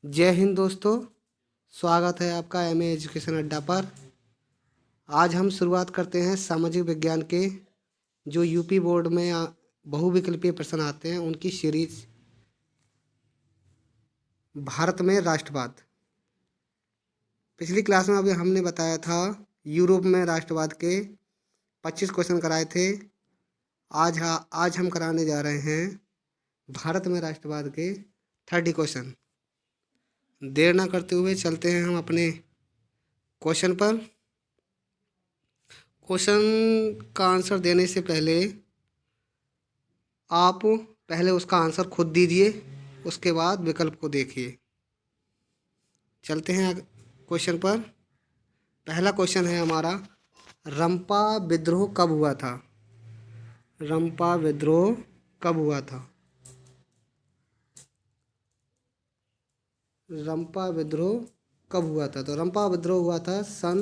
जय हिंद दोस्तों। स्वागत है आपका एमए एजुकेशन अड्डा पर। आज हम शुरुआत करते हैं सामाजिक विज्ञान के जो यूपी बोर्ड में बहुविकल्पीय प्रश्न आते हैं उनकी सीरीज भारत में राष्ट्रवाद। पिछली क्लास में अभी हमने बताया था यूरोप में राष्ट्रवाद के 25 क्वेश्चन कराए थे। आज हम कराने जा रहे हैं भारत में राष्ट्रवाद के 30 क्वेश्चन। देर ना करते हुए चलते हैं हम अपने क्वेश्चन पर। क्वेश्चन का आंसर देने से पहले आप पहले उसका आंसर खुद दीजिए, उसके बाद विकल्प को देखिए। चलते हैं क्वेश्चन पर। पहला क्वेश्चन है हमारा, रंपा विद्रोह कब हुआ था? रंपा विद्रोह कब हुआ था? रंपा विद्रोह कब हुआ था? तो रंपा विद्रोह हुआ था सन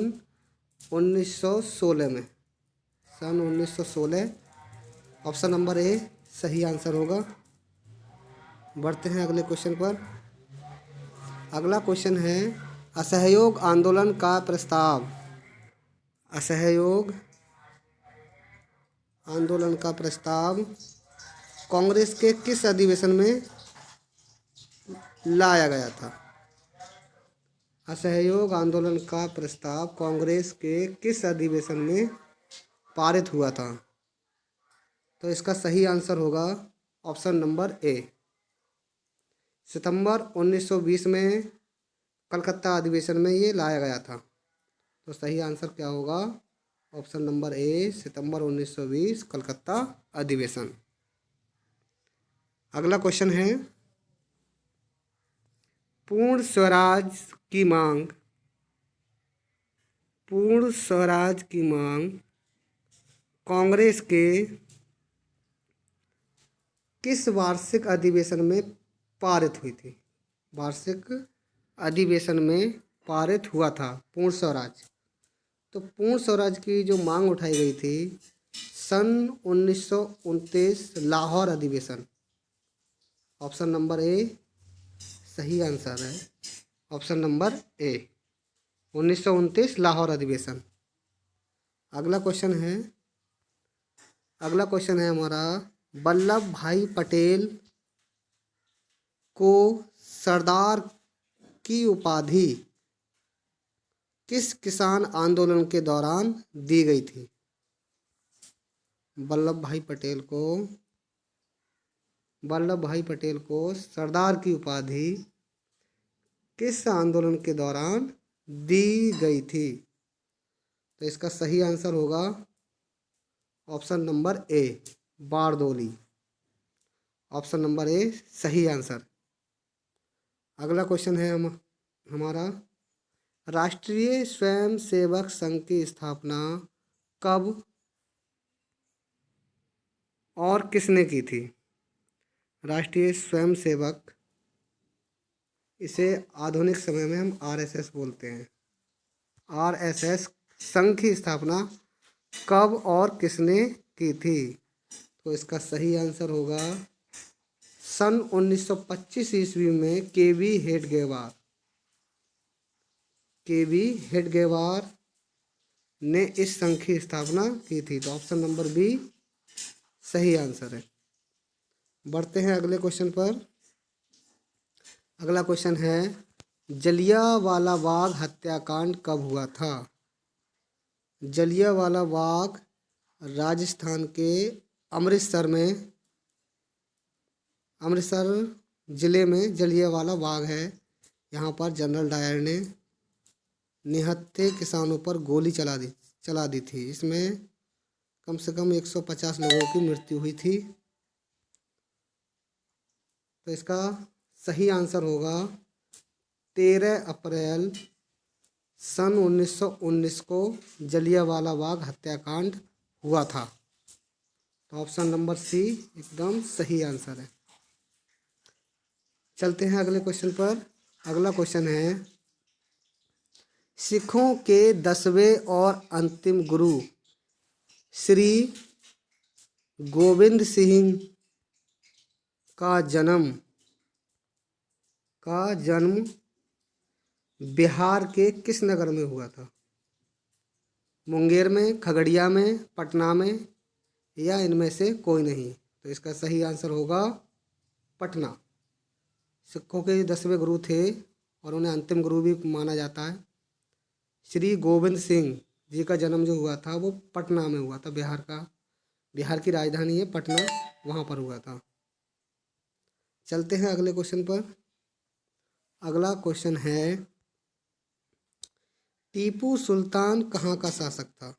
1916 में। सन 1916 ऑप्शन नंबर ए सही आंसर होगा। बढ़ते हैं अगले क्वेश्चन पर। अगला क्वेश्चन है, असहयोग आंदोलन का प्रस्ताव। असहयोग आंदोलन का प्रस्ताव कांग्रेस के किस अधिवेशन में लाया गया था? असहयोग आंदोलन का प्रस्ताव कांग्रेस के किस अधिवेशन में पारित हुआ था? तो इसका सही आंसर होगा ऑप्शन नंबर ए, सितंबर 1920 में कलकत्ता अधिवेशन में ये लाया गया था। तो सही आंसर क्या होगा? ऑप्शन नंबर ए, सितंबर 1920 कलकत्ता अधिवेशन। अगला क्वेश्चन है, पूर्ण स्वराज की मांग। पूर्ण स्वराज की मांग कांग्रेस के किस वार्षिक अधिवेशन में पारित हुई थी? वार्षिक अधिवेशन में पारित हुआ था पूर्ण स्वराज। तो पूर्ण स्वराज की जो मांग उठाई गई थी सन 1929 लाहौर अधिवेशन। ऑप्शन नंबर ए सही आंसर है। ऑप्शन नंबर ए 1929 लाहौर अधिवेशन। अगला क्वेश्चन है हमारा, वल्लभ भाई पटेल को सरदार की उपाधि किस किसान आंदोलन के दौरान दी गई थी? वल्लभ भाई पटेल को सरदार की उपाधि किस आंदोलन के दौरान दी गई थी? तो इसका सही आंसर होगा ऑप्शन नंबर ए, बारदोली। ऑप्शन नंबर ए सही आंसर। अगला क्वेश्चन है हमारा, राष्ट्रीय स्वयंसेवक संघ की स्थापना कब और किसने की थी? राष्ट्रीय स्वयंसेवक, इसे आधुनिक समय में हम आरएसएस बोलते हैं। आरएसएस संघ की स्थापना कब और किसने की थी? तो इसका सही आंसर होगा सन 1925 ईस्वी में केवी हेडगेवार ने इस संघ की स्थापना की थी। तो ऑप्शन नंबर बी सही आंसर है। बढ़ते हैं अगले क्वेश्चन पर। अगला क्वेश्चन है, जलियांवाला बाग हत्याकांड कब हुआ था? जलियांवाला बाग राजस्थान के अमृतसर ज़िले में जलियांवाला बाग है। यहाँ पर जनरल डायर ने निहत्थे किसानों पर गोली चला दी थी। इसमें कम से कम 150 लोगों की मृत्यु हुई थी। तो इसका सही आंसर होगा 13 अप्रैल सन 1919 को जलियांवाला बाग हत्याकांड हुआ था। तो ऑप्शन नंबर सी एकदम सही आंसर है। चलते हैं अगले क्वेश्चन पर। अगला क्वेश्चन है, सिखों के 10वें और अंतिम गुरु श्री गोविंद सिंह का जन्म का जन्म बिहार के किस नगर में हुआ था? मुंगेर में, खगड़िया में, पटना में, या इनमें से कोई नहीं? तो इसका सही आंसर होगा पटना। सिखों के 10वें गुरु थे और उन्हें अंतिम गुरु भी माना जाता है। श्री गोविंद सिंह जी का जन्म जो हुआ था वो पटना में हुआ था। बिहार की राजधानी है पटना, वहाँ पर हुआ था। चलते हैं अगले क्वेश्चन पर। अगला क्वेश्चन है, टीपू सुल्तान कहाँ का शासक था?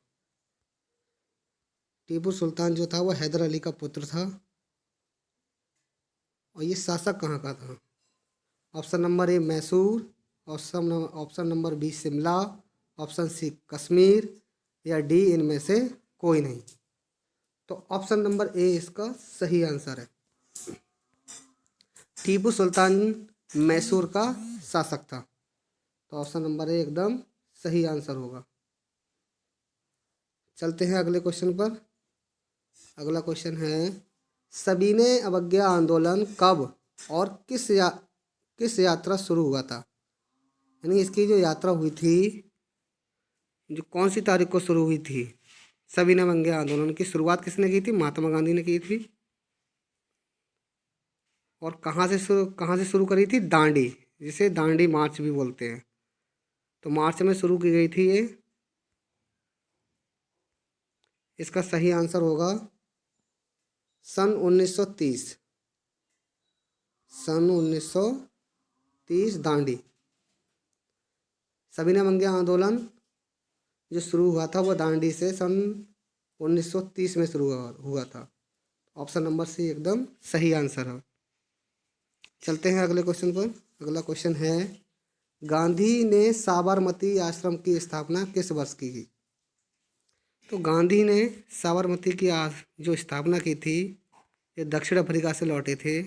टीपू सुल्तान जो था वो हैदर अली का पुत्र था और ये शासक कहाँ का था? Option number A Mysore, option number B Shimla, option C Kashmir, या डी इनमें से कोई नहीं? तो ऑप्शन नंबर ए इसका सही आंसर है। टीपू सुल्तान मैसूर का शासक था। तो ऑप्शन नंबर ए एकदम सही आंसर होगा। चलते हैं अगले क्वेश्चन पर। अगला क्वेश्चन है, सविनय अवज्ञा आंदोलन कब और किस यात्रा शुरू हुआ था? यानी इसकी जो यात्रा हुई थी, जो कौन सी तारीख को शुरू हुई थी? सविनय अवज्ञा आंदोलन की शुरुआत किसने की थी? महात्मा गांधी ने की थी। और कहाँ से शुरू करी थी? दांडी, जिसे दांडी मार्च भी बोलते हैं। तो मार्च में शुरू की गई थी ये। इसका सही आंसर होगा सन 1930। सन 1930 दांडी। सविनय अवज्ञा आंदोलन जो शुरू हुआ था वो दांडी से सन 1930 में शुरू हुआ था। ऑप्शन नंबर सी एकदम सही आंसर है। चलते हैं अगले क्वेश्चन पर। अगला क्वेश्चन है, गांधी ने साबरमती आश्रम की स्थापना किस वर्ष की? तो गांधी ने साबरमती की जो स्थापना की थी, ये दक्षिण अफ्रीका से लौटे थे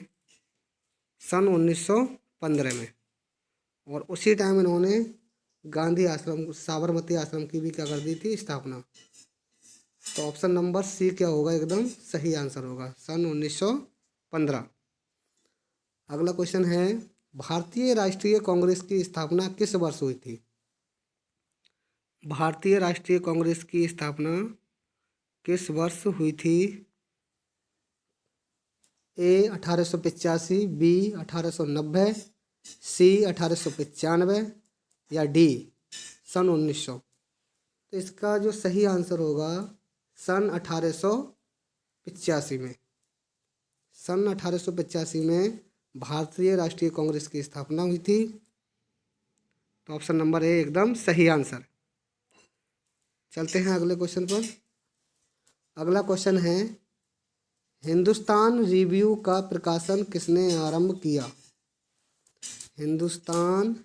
सन 1915 में। और उसी टाइम इन्होंने गांधी आश्रम, साबरमती आश्रम की भी क्या कर दी थी? स्थापना। तो ऑप्शन नंबर सी क्या होगा? एकदम सही आंसर होगा, सन 1915। अगला क्वेश्चन है, भारतीय राष्ट्रीय कांग्रेस की स्थापना किस वर्ष हुई थी? भारतीय राष्ट्रीय कांग्रेस की स्थापना किस वर्ष हुई थी? ए 1885, बी 1890, सी 1895, या डी सन 1900? तो इसका जो सही आंसर होगा सन 1885 में। सन 1885 में भारतीय राष्ट्रीय कांग्रेस की स्थापना हुई थी। तो ऑप्शन नंबर ए एकदम सही आंसर। चलते हैं अगले क्वेश्चन पर। अगला क्वेश्चन है, हिंदुस्तान रिव्यू का प्रकाशन किसने आरंभ किया? हिंदुस्तान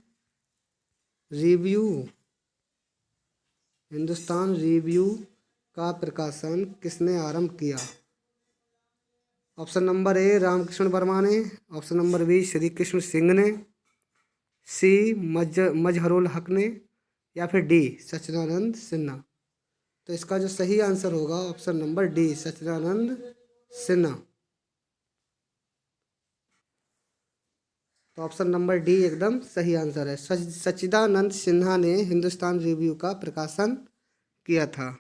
रिव्यू का प्रकाशन किसने आरंभ किया? Option number A Ramkrishna Verma ने, option number B Shri Krishna Singh ने, सी मजहरुल हक ने, या फिर डी सच्चिदानंद सिन्हा? तो इसका जो सही आंसर होगा ऑप्शन नंबर डी सच्चिदानंद सिन्हा। तो ऑप्शन नंबर डी एकदम सही आंसर है। सच्चिदानंद सिन्हा ने हिंदुस्तान रिव्यू का प्रकाशन किया था।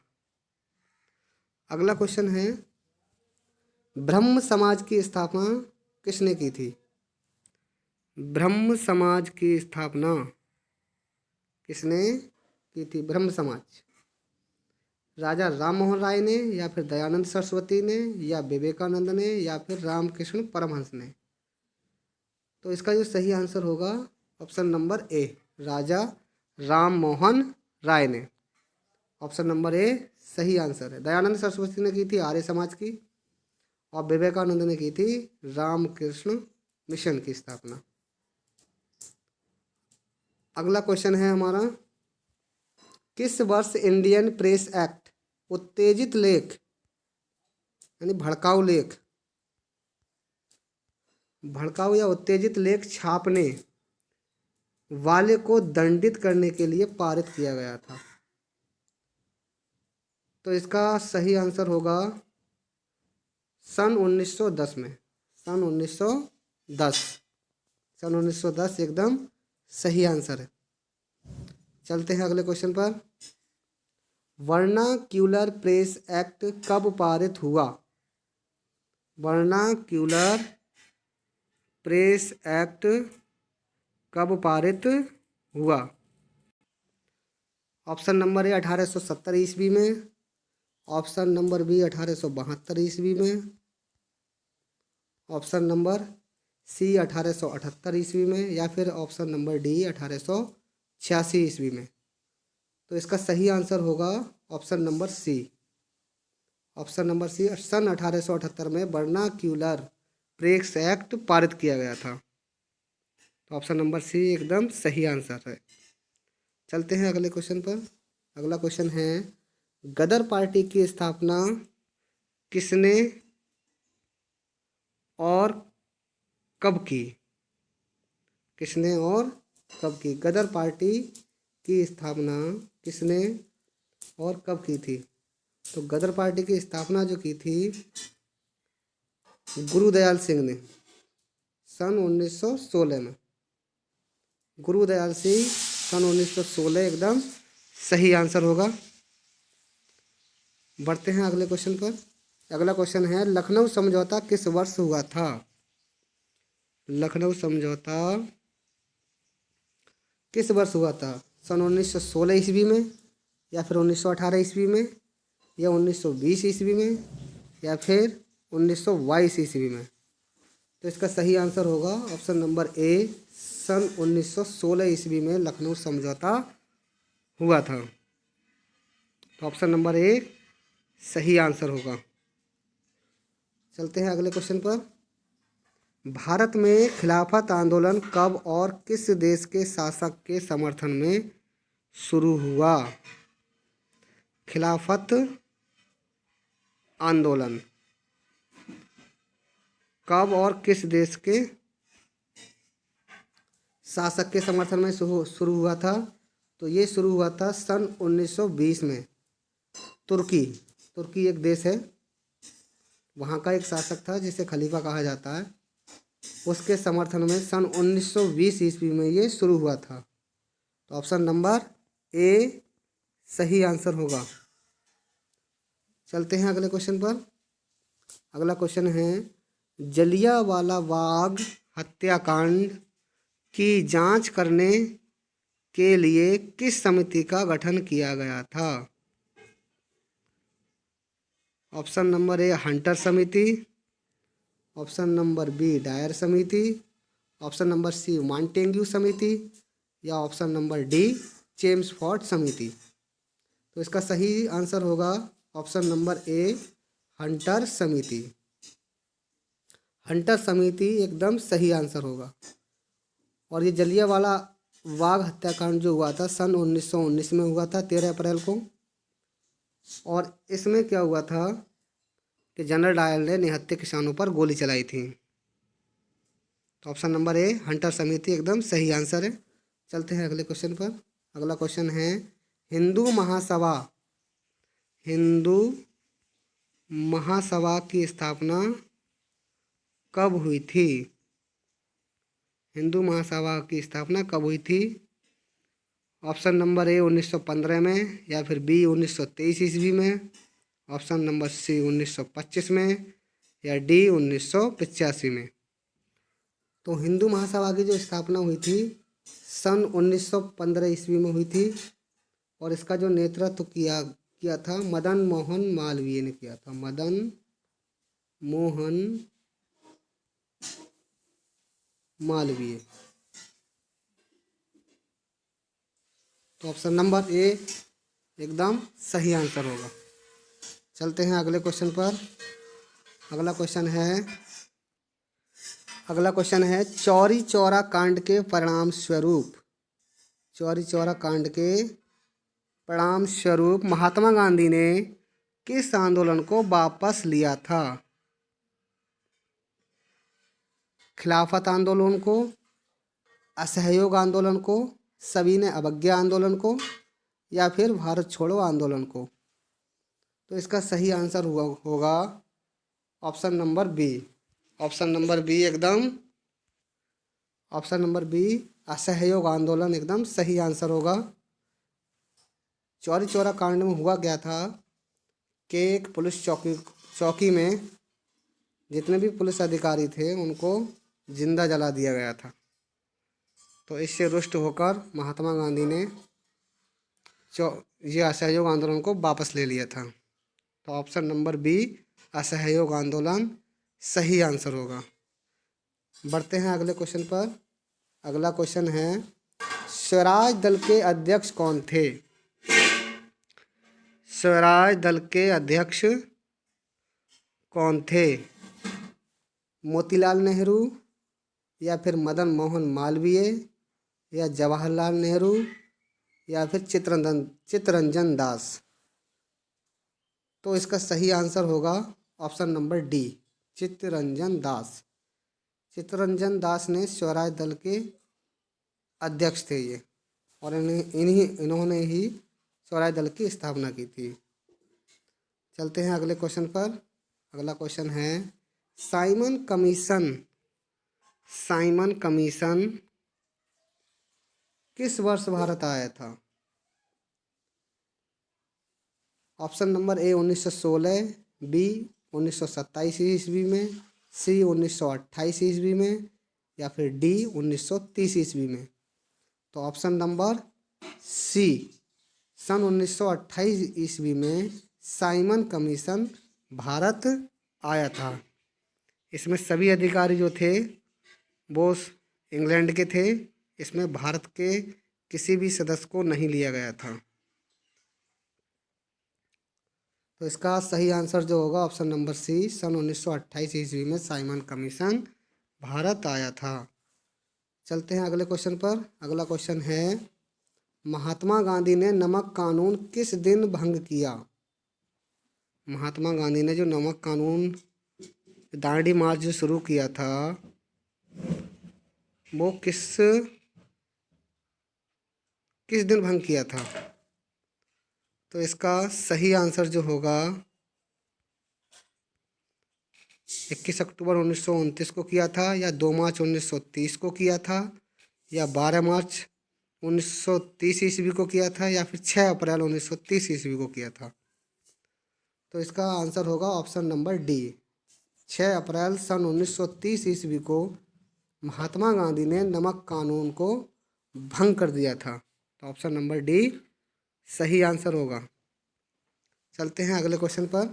अगला क्वेश्चन है, ब्रह्म समाज की स्थापना किसने की थी? ब्रह्म समाज की स्थापना किसने की थी? ब्रह्म समाज राजा राम मोहन राय ने, या फिर दयानंद सरस्वती ने, या विवेकानंद ने, या फिर रामकृष्ण परमहंस ने? तो इसका जो सही आंसर होगा ऑप्शन नंबर ए राजा राम मोहन राय ने। ऑप्शन नंबर ए सही आंसर है। दयानंद सरस्वती ने की थी आर्य समाज की, और विवेकानंद ने की थी रामकृष्ण मिशन की स्थापना। अगला क्वेश्चन है हमारा, किस वर्ष इंडियन प्रेस एक्ट उत्तेजित लेख यानी भड़काऊ या उत्तेजित लेख छापने वाले को दंडित करने के लिए पारित किया गया था? तो इसका सही आंसर होगा सन 1910 में। सन 1910 सन 1910 एकदम सही आंसर है। चलते हैं अगले क्वेश्चन पर। वर्नाक्यूलर प्रेस एक्ट कब पारित हुआ? वर्नाक्यूलर प्रेस एक्ट कब पारित हुआ? ऑप्शन नंबर ए 1870 ईस्वी में, ऑप्शन नंबर बी 1872 ईस्वी में, ऑप्शन नंबर सी 1878 ईस्वी में, या फिर ऑप्शन नंबर डी 1886 ईस्वी में। तो इसका सही आंसर होगा option number C. Option number C, सन 1878 में वर्नाक्यूलर प्रेस एक्ट पारित किया गया था। तो ऑप्शन नंबर सी एकदम सही आंसर है। चलते हैं अगले क्वेश्चन पर। अगला क्वेश्चन है, गदर पार्टी की स्थापना किसने और कब की? किसने और कब की? गदर पार्टी की स्थापना किसने और कब की थी? तो गदर पार्टी की स्थापना जो की थी गुरुदयाल सिंह ने सन 1916 में। गुरुदयाल सिंह सन 1916 एकदम सही आंसर होगा। बढ़ते हैं अगले क्वेश्चन पर। अगला क्वेश्चन है, लखनऊ समझौता किस वर्ष हुआ था? लखनऊ समझौता किस वर्ष हुआ था? सन 1916 ईस्वी में, या फिर 1918 ईस्वी में, या 1920 ईस्वी में, या फिर 1922 ईस्वी में। तो इसका सही आंसर होगा ऑप्शन नंबर ए, सन 1916 ईस्वी में लखनऊ समझौता हुआ था। तो ऑप्शन नंबर ए सही आंसर होगा। चलते हैं अगले क्वेश्चन पर। भारत में खिलाफत आंदोलन कब और किस देश के शासक के समर्थन में शुरू हुआ? खिलाफत आंदोलन कब और किस देश के शासक के समर्थन में शुरू हुआ था? तो ये शुरू हुआ था सन 1920 में। तुर्की एक देश है, वहाँ का एक शासक था जिसे खलीफा कहा जाता है, उसके समर्थन में सन 1920 ईस्वी में ये शुरू हुआ था। तो ऑप्शन नंबर ए सही आंसर होगा। चलते हैं अगले क्वेश्चन पर। अगला क्वेश्चन है, जलियांवाला बाग हत्याकांड की जांच करने के लिए किस समिति का गठन किया गया था? ऑप्शन नंबर ए हंटर समिति, ऑप्शन नंबर बी डायर समिति, ऑप्शन नंबर सी मॉन्टेग्यू समिति, या ऑप्शन नंबर डी चेम्सफोर्ड समिति। तो इसका सही आंसर होगा ऑप्शन नंबर ए हंटर समिति। हंटर समिति एकदम सही आंसर होगा। और ये जलियांवाला बाग हत्याकांड जो हुआ था सन 1919 में हुआ था, 13 अप्रैल को। और इसमें क्या हुआ था कि जनरल डायर ने निहत्थे किसानों पर गोली चलाई थी। तो ऑप्शन नंबर ए हंटर समिति एकदम सही आंसर है। चलते हैं अगले क्वेश्चन पर। अगला क्वेश्चन है, हिंदू महासभा की स्थापना कब हुई थी? हिंदू महासभा की स्थापना कब हुई थी? ऑप्शन नंबर ए 1915 में, या फिर बी 1923 ईस्वी में, ऑप्शन नंबर सी 1925 में, या डी 1985 में। तो हिंदू महासभा की जो स्थापना हुई थी सन 1915 ईस्वी में हुई थी, और इसका जो नेतृत्व किया था मदन मोहन मालवीय ने किया था। मदन मोहन मालवीय। तो ऑप्शन नंबर ए एकदम सही आंसर होगा। चलते हैं अगले क्वेश्चन पर। अगला क्वेश्चन है चौरी चौरा कांड के परिणाम स्वरूप, चौरी चौरा कांड के परिणाम स्वरूप महात्मा गांधी ने किस आंदोलन को वापस लिया था? खिलाफत आंदोलन को, असहयोग आंदोलन को, सविनय अवज्ञा आंदोलन को, या फिर भारत छोड़ो आंदोलन को। तो इसका सही आंसर होगा option number B. Option number B एकदम ऑप्शन नंबर बी असहयोग आंदोलन एकदम सही आंसर होगा। चौरी चौरा कांड में हुआ क्या था कि एक पुलिस चौकी में जितने भी पुलिस अधिकारी थे उनको जिंदा जला दिया गया था। तो इससे रुष्ट होकर महात्मा गांधी ने ये असहयोग आंदोलन को वापस ले लिया था। तो ऑप्शन नंबर बी असहयोग आंदोलन सही आंसर होगा। बढ़ते हैं अगले क्वेश्चन पर। अगला क्वेश्चन है स्वराज दल के अध्यक्ष कौन थे? स्वराज दल के अध्यक्ष कौन थे? मोतीलाल नेहरू या फिर मदन मोहन मालवीय या जवाहरलाल नेहरू या फिर चित्तरंजन दास? तो इसका सही आंसर होगा option number D Chittaranjan Das. Chittaranjan Das ने स्वराज दल के अध्यक्ष थे ये, और इन्होंने ही स्वराज दल की स्थापना की थी। चलते हैं अगले क्वेश्चन पर। अगला क्वेश्चन है साइमन कमीशन किस वर्ष भारत आया था? ऑप्शन नंबर ए 1916, बी 1927 ईस्वी में, सी 1928 ईस्वी में या फिर डी 1930 ईस्वी में? तो ऑप्शन नंबर सी सन 1928 ईस्वी में साइमन कमीशन भारत आया था। इसमें सभी अधिकारी जो थे वो इंग्लैंड के थे। इसमें भारत के किसी भी सदस्य को नहीं लिया गया था। तो इसका सही आंसर जो होगा ऑप्शन नंबर सी सन 1928 ईस्वी में साइमन कमीशन भारत आया था। चलते हैं अगले क्वेश्चन पर। अगला क्वेश्चन है महात्मा गांधी ने नमक कानून किस दिन भंग किया? महात्मा गांधी ने जो नमक कानून दांडी मार्च जो शुरू किया था वो किस दिन भंग किया था? तो इसका सही आंसर जो होगा 21 अक्टूबर 1929 को किया था, या 2 मार्च 1930 को किया था, या 12 मार्च 1930 ईस्वी को किया था, या फिर 6 अप्रैल 1930 ईस्वी को किया था? तो इसका आंसर होगा ऑप्शन नंबर डी 6 अप्रैल सन 1930 ईस्वी को महात्मा गांधी ने नमक कानून को भंग कर दिया था। तो ऑप्शन नंबर डी सही आंसर होगा। चलते हैं अगले क्वेश्चन पर।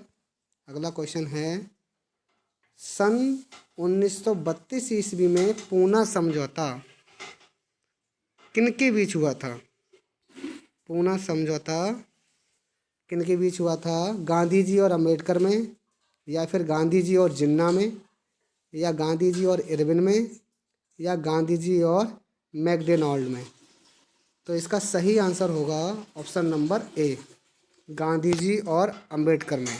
अगला क्वेश्चन है सन 1932 ईस्वी में पूना समझौता किनके बीच हुआ था? पूना समझौता किनके बीच हुआ था? गांधी जी और अंबेडकर में, या फिर गांधी जी और जिन्ना में, या गांधी जी और इरविन में, या गांधी जी और मैकडोनाल्ड में? तो इसका सही आंसर होगा ऑप्शन नंबर ए गांधी जी और अंबेडकर में।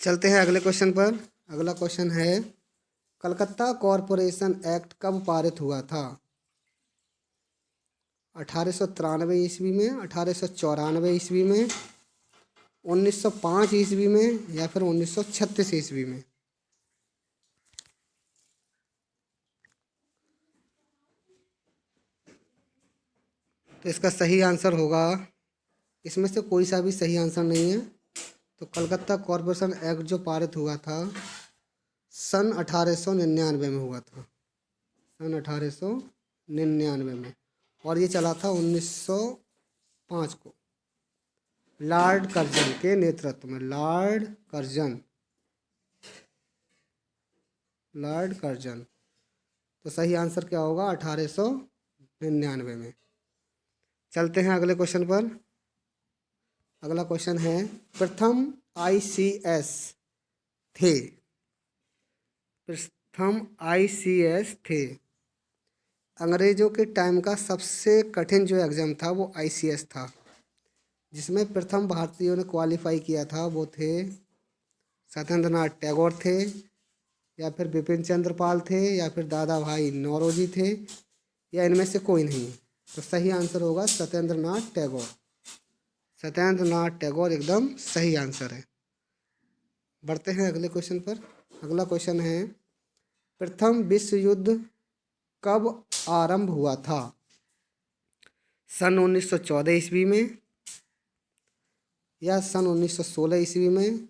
चलते हैं अगले क्वेश्चन पर। अगला क्वेश्चन है कलकत्ता कॉरपोरेशन एक्ट कब पारित हुआ था? 1893 ईस्वी में, 1894 ईस्वी में, 1905 ईस्वी में, या फिर 1936 ईस्वी में? तो इसका सही आंसर होगा, इसमें से कोई सा भी सही आंसर नहीं है। तो कलकत्ता कॉरपोरेशन एक्ट जो पारित हुआ था सन 1899 में हुआ था, सन 1899 में, और ये चला था 1905 को लॉर्ड कर्जन के नेतृत्व में। Lord Curzon. तो सही आंसर क्या होगा 1899 में। चलते हैं अगले क्वेश्चन पर। अगला क्वेश्चन है प्रथम ICS थे। अंग्रेजों के टाइम का सबसे कठिन जो एग्ज़ाम था वो ICS था, जिसमें प्रथम भारतीयों ने क्वालिफाई किया था वो थे सत्येंद्र नाथ टैगोर थे, या फिर बिपिन चंद्र पाल थे, या फिर दादा भाई नौरोजी थे, या इनमें से कोई नहीं। तो सही आंसर होगा सत्येंद्र नाथ टैगोर। सत्येंद्र नाथ टैगोर एकदम सही आंसर है। बढ़ते हैं अगले क्वेश्चन पर। अगला क्वेश्चन है प्रथम विश्व युद्ध कब आरंभ हुआ था? सन 1914 ईस्वी में, या सन 1916 ईस्वी में,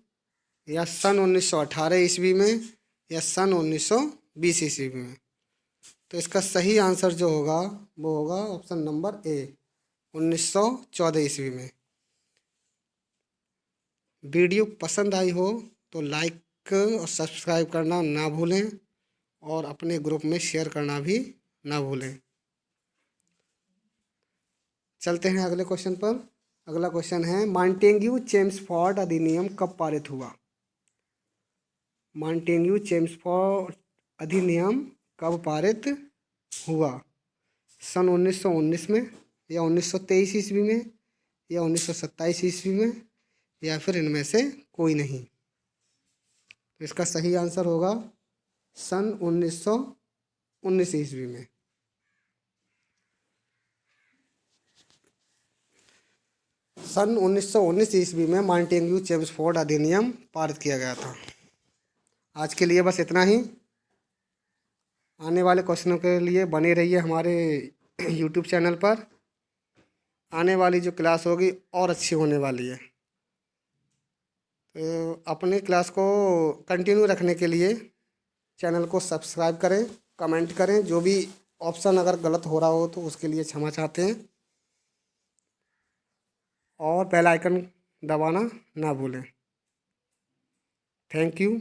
या सन 1918 ईस्वी में, या सन 1920 ईस्वी में? तो इसका सही आंसर जो होगा वो होगा ऑप्शन नंबर ए, 1914 ईस्वी में। वीडियो पसंद आई हो तो लाइक और सब्सक्राइब करना ना भूलें और अपने ग्रुप में शेयर करना भी ना भूलें। चलते हैं अगले क्वेश्चन पर। अगला क्वेश्चन है, मॉन्टेग्यू चेम्सफोर्ड अधिनियम कब पारित हुआ? मॉन्टेग्यू चेम्सफोर्ड अधिनियम कब पारित हुआ? सन 1919 में, या 1923 ईस्वी में, या 1927 ईस्वी में, या फिर इनमें से कोई नहीं? तो इसका सही आंसर होगा सन 1919 ईस्वी में। सन 1919 ईस्वी में मॉन्टेग्यू चेम्सफोर्ड अधिनियम पारित किया गया था। आज के लिए बस इतना ही। आने वाले क्वेश्चनों के लिए बने रहिए हमारे यूट्यूब चैनल पर। आने वाली जो क्लास होगी और अच्छी होने वाली है। तो अपने क्लास को कंटिन्यू रखने के लिए चैनल को सब्सक्राइब करें, कमेंट करें। जो भी ऑप्शन अगर गलत हो रहा हो तो उसके लिए क्षमा चाहते हैं, और बेल आइकन दबाना ना भूलें। Thank you.